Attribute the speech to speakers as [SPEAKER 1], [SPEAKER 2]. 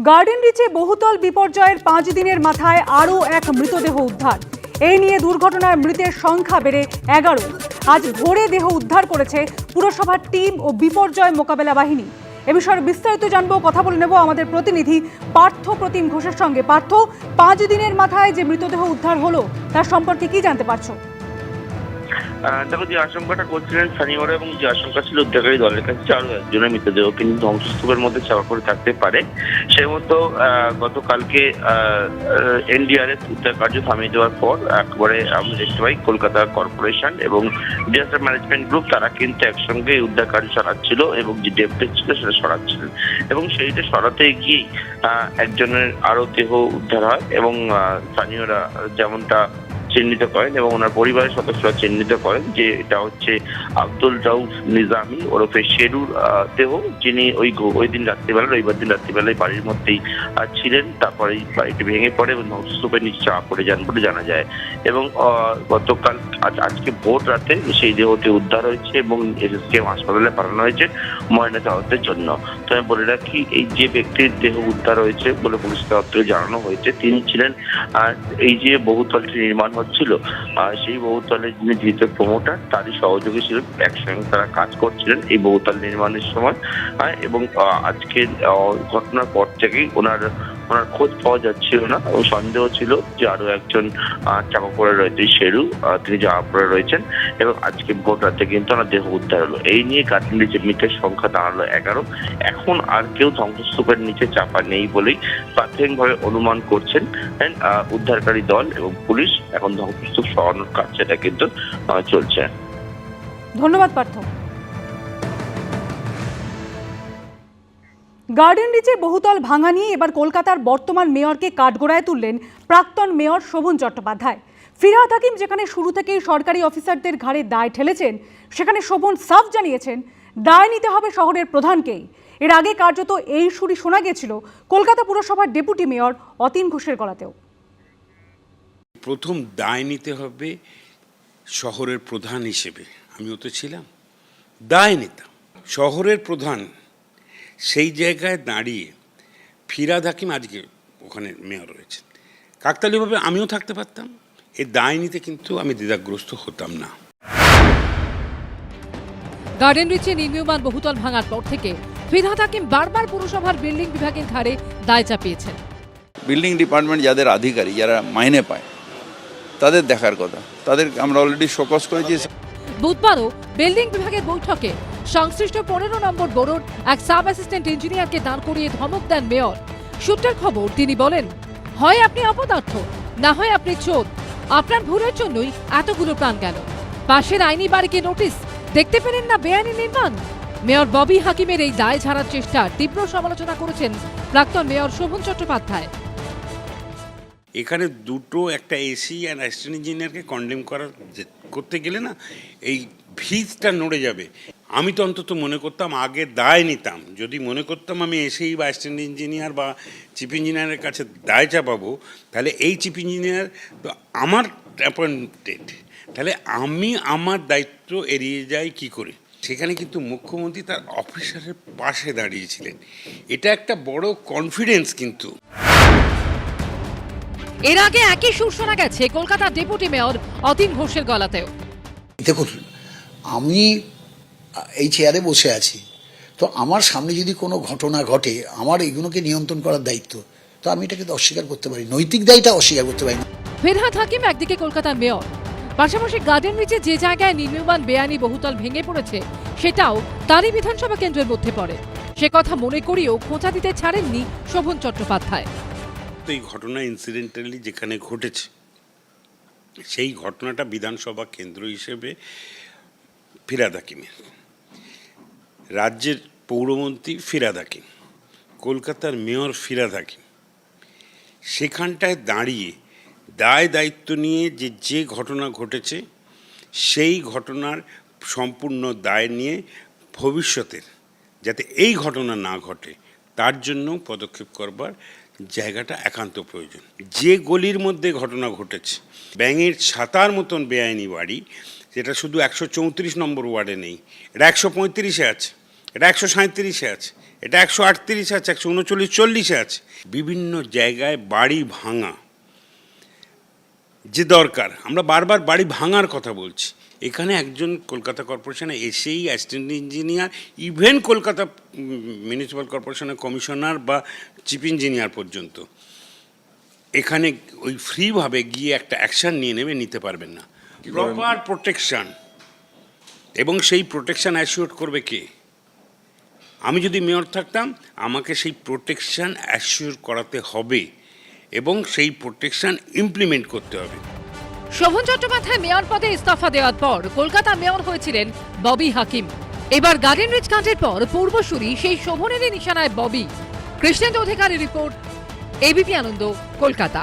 [SPEAKER 1] Garden রিচে বহুতল বিপর্যয়ের 5 দিনের মাথায় আরও এক মৃতদেহ উদ্ধার। এই নিয়ে দুর্ঘটনায় মৃতের সংখ্যা বেড়ে 11। আজ ভোরে দেহ উদ্ধার করেছে পুরসভার টিম ও বিপর্যয় মোকাবেলা বাহিনী। এ বিষয়ে বিস্তারিত জানবো, কথা বলে নেব আমাদের প্রতিনিধি পার্থ প্রতিম ঘোষের সঙ্গে। পার্থ, 5 দিনের মাথায় যে মৃতদেহ উদ্ধার হলো তার সম্পর্কে কি জানতে পারছো?
[SPEAKER 2] দেখো, যে আশঙ্কাটা করছিলেন স্থানীয়রা এবং যে আশঙ্কা ছিল উদ্ধারকারী দলের কাছে আরো একজনের মৃতদেহ কিন্তু ধ্বংসস্তূপের মধ্যে চাপা পড়ে থাকতে পারে, সেই মতো গতকালকে এনডিআরএফ উদ্ধার কার্য থামিয়ে দেওয়ার পর একবারে আমরা দেখতে পাই কলকাতা কর্পোরেশন এবং ডিজাস্টার ম্যানেজমেন্ট গ্রুপ তারা কিন্তু একসঙ্গে উদ্ধার কার্য চালাচ্ছিল এবং যে ডেপ্টেজ ছিল সেটা সরাচ্ছিলেন এবং সেইটা সরাতে গিয়ে একজনের আরো দেহ উদ্ধার হয় এবং স্থানীয়রা যেমনটা চিহ্নিত করেন এবং ওনার পরিবারের সদস্যরা চিহ্নিত করেন যে এটা হচ্ছে আব্দুল রাউফ নিজামী ওরফে শেরুর দেহ, যিনি ওই দিন রাত্রিবেলা, রবিবার দিন রাত্রিবেলায় বাড়ির মধ্যেই ছিলেন। তারপরে বাড়িটি ভেঙে পড়ে এবং ধ্বংসস্তূপের নিচে চাপা পড়ে যান বলে জানা যায় এবং গতকাল আজকে ভোর রাতে সেই দেহটি উদ্ধার হয়েছে এবং এসএসকেএম হাসপাতালে পাঠানো হয়েছে ময়নাতদন্তের জন্য। তো আমি বলে রাখি, এই যে ব্যক্তির দেহ উদ্ধার হয়েছে বলে পুলিশ দপ্তরে জানানো হয়েছে, তিনি ছিলেন এই যে বহুতলটি নির্মাণ হচ্ছিল সেই বহুতলের যিনি ধৃত প্রমোটার তারই সহযোগী ছিলেন, একসঙ্গে তারা কাজ করছিলেন এই বহুতল নির্মাণের সময়। এবং আজকে ঘটনার পর থেকেই ওনার খোঁজ পাওয়া যাচ্ছিল না এবং সন্দেহ ছিল যে আরো একজন চাপা পড়ে রয়েছে শেরু, তিনি চাপা পড়ে রয়েছেন এবং আজকে ভোর রাতে কিন্তু ওনার দেহ উদ্ধার হলো। এই নিয়ে গার্ডেন রিচে মৃতের সংখ্যা দাঁড়ালো 11। এখন আর কেউ ধ্বংসস্তূপের নিচে চাপা নেই বলেই প্রাথমিকভাবে অনুমান করছেন উদ্ধারকারী দল এবং পুলিশ। এখন ধ্বংসস্তূপ সরানোর কাজ সেটা কিন্তু চলছে।
[SPEAKER 1] ধন্যবাদ পার্থ। গার্ডেন রিচে বহুতল ভাঙা নিয়ে এবার কলকাতার বর্তমান মেয়রকে কাঠগড়ায় তুললেন প্রাক্তন মেয়র শোভন চট্টোপাধ্যায়। ফিরহাদ হাকিম যেখানে শুরু থেকেই সরকারি অফিসারদের ঘাড়ে দায় ঠেলেছেন, সেখানে শোভন সাফ জানিয়েছেন দায় নিতে হবে শহরের প্রধানকেই। এর আগে কার্যত এই সুরই শোনা গেছিল কলকাতা পুরসভার ডেপুটি মেয়র অতীন ঘোষের গলাতেও।
[SPEAKER 3] প্রথম দায় নিতে হবে শহরের প্রধান হিসেবে, আমিও তো ছিলাম, দায় নিতাম। শহরের প্রধান সেই জায়গায় দাঁড়িয়ে ফিরহাদ হাকিম আজকে ওখানে মেয়র রয়েছেন, কাকতালীয়ভাবে আমিও থাকতে পারতাম। এই দায় নিতে কিন্তু আমি দ্বিধাগ্রস্ত হতাম না।
[SPEAKER 4] গার্ডেন রিচে নির্মীয়মান বহুতল ভাঙার পর থেকে ফিরহাদ হাকিম বারবার পুরসভার বিল্ডিং বিভাগের ঘাড়ে দায় চাপিয়েছেন।
[SPEAKER 5] বিল্ডিং ডিপার্টমেন্ট যাদের আধিকারিক, যারা মাইনে পায়, তাদের দেখার কথা, তাদের আমরা অলরেডি শোকজ করেছি।
[SPEAKER 4] বুধবারও বিল্ডিং বিভাগের বৈঠকে সংশ্লিষ্ট 15 নম্বর বোর্ডের এক সাব অ্যাসিস্ট্যান্ট ইঞ্জিনিয়ারকে দাঁড় করিয়ে ধমক দেন মেয়র। সূত্রের খবর, তিনি বলেন, হয় আপনি অপদার্থ, না হয় আপনি চোর। আপনার ভুলের জন্যই এতগুলো প্রাণ গেল। পাশের আইনি বাড়িকে নোটিশ দেখতে পেলেন না বেআইনি নির্মাণ। মেয়র ববি হাকিমের এই দায় ঝাড়ার চেষ্টার তীব্র সমালোচনা করেছেন প্রাক্তন মেয়র শোভন চট্টোপাধ্যায়।
[SPEAKER 3] এখানে দুটো, একটা এসি আর অ্যাসিস্ট্যান্ট ইঞ্জিনিয়ারকে কন্ডেম করতে গেলে না এই ভিতটা নড়ে যাবে। আমি তো অন্তত মনে করতাম আগে দায় নিতাম। যদি মনে করতাম আমি এসেই বা অ্যাসিস্ট্যান্ট ইঞ্জিনিয়ার বা চিফ ইঞ্জিনিয়ারের কাছে দায় চাপাবো, তাহলে এই চিফ ইঞ্জিনিয়ার তো আমার অ্যাপয়েন্টেড, তাহলে আমি আমার দায়িত্ব এড়িয়ে যাই কি করে? সেখানে কিন্তু মুখ্যমন্ত্রী তার অফিসারের পাশে দাঁড়িয়েছিলেন। এটা একটা বড় কনফিডেন্স। কিন্তু
[SPEAKER 4] এর আগে একই সুর শোনা গেছে কলকাতার ডেপুটি মেয়র অতীন ঘোষের গলাতেও।
[SPEAKER 6] দেখুন, আমি এই চেয়ারে বসে আছি, তো আমার সামনে যদি কোনো ঘটনা ঘটে, আমার এগুলোকে নিয়ন্ত্রণ করার দায়িত্ব, তো আমি এটাকে অস্বীকার করতে পারি, নৈতিক দায়টা অস্বীকার করতে পারি না।
[SPEAKER 4] ফিরহাদ হাকিম একদিকে কলকাতার মেয়র, পাশাপাশি গার্ডেন রিচে যে জায়গায় নির্মীয়মান বেআইনি বহুতল ভেঙে পড়েছে সেটাও তারই বিধানসভা কেন্দ্রের মধ্যে পড়ে। সে কথা মনে করিয়েও খোঁচা দিতে ছাড়েননি শোভন চট্টোপাধ্যায়।
[SPEAKER 3] তো এই ঘটনা ইনসিডেন্টালি যেখানে ঘটেছে, সেই ঘটনাটা বিধানসভা কেন্দ্র হিসেবে ফিরহাদ হাকিমের, রাজ্যের পৌরমন্ত্রী ফিরহাদ হাকিম, কলকাতার মেয়র ফিরহাদ হাকিম, সেখানটায় দাঁড়িয়ে দায় দায়িত্ব নিয়ে যে ঘটনা ঘটেছে সেই ঘটনার সম্পূর্ণ দায় নিয়ে ভবিষ্যতের যাতে এই ঘটনা না ঘটে তার জন্য পদক্ষেপ করবার জায়গাটা একান্ত প্রয়োজন। যে গলির মধ্যে ঘটনা ঘটেছে, ব্যাঙের ছাতার মতন বেআইনি বাড়ি, যেটা শুধু 134 নম্বর ওয়ার্ডে নেই, এটা 135-এ আছে, এটা 137-এ আছে, এটা 138 আছে, 139-40-এ আছে। বিভিন্ন জায়গায় বাড়ি ভাঙা যে দরকার, আমরা বারবার বাড়ি ভাঙার কথা বলছি। এখানে একজন কলকাতা কর্পোরেশনে এসেই assistant engineer, even Kolkata municipal কর্পোরেশনের কমিশনার বা চিফ ইঞ্জিনিয়ার পর্যন্ত এখানে ওই ফ্রিভাবে গিয়ে একটা অ্যাকশন নিতে পারবেন না। প্রপার প্রোটেকশন, এবং সেই প্রোটেকশন অ্যাসিওর করবে কে? আমি যদি মেয়র থাকতাম, আমাকে সেই প্রোটেকশন অ্যাসিওর করাতে হবে এবং সেই প্রোটেকশন ইমপ্লিমেন্ট করতে হবে।
[SPEAKER 4] শোভন চট্টোপাধ্যায় মেয়র পদে ইস্তফা দেওয়ার পর কলকাতা মেয়র হয়েছিলেন ববি হাকিম। এবার গার্ডেন রিচ কাণ্ডের পর পূর্বসূরি সেই শোভনেরই নিশানায় ববি। কৃষ্ণেন্দু অধিকারী রিপোর্ট, এবিপি আনন্দ, কলকাতা।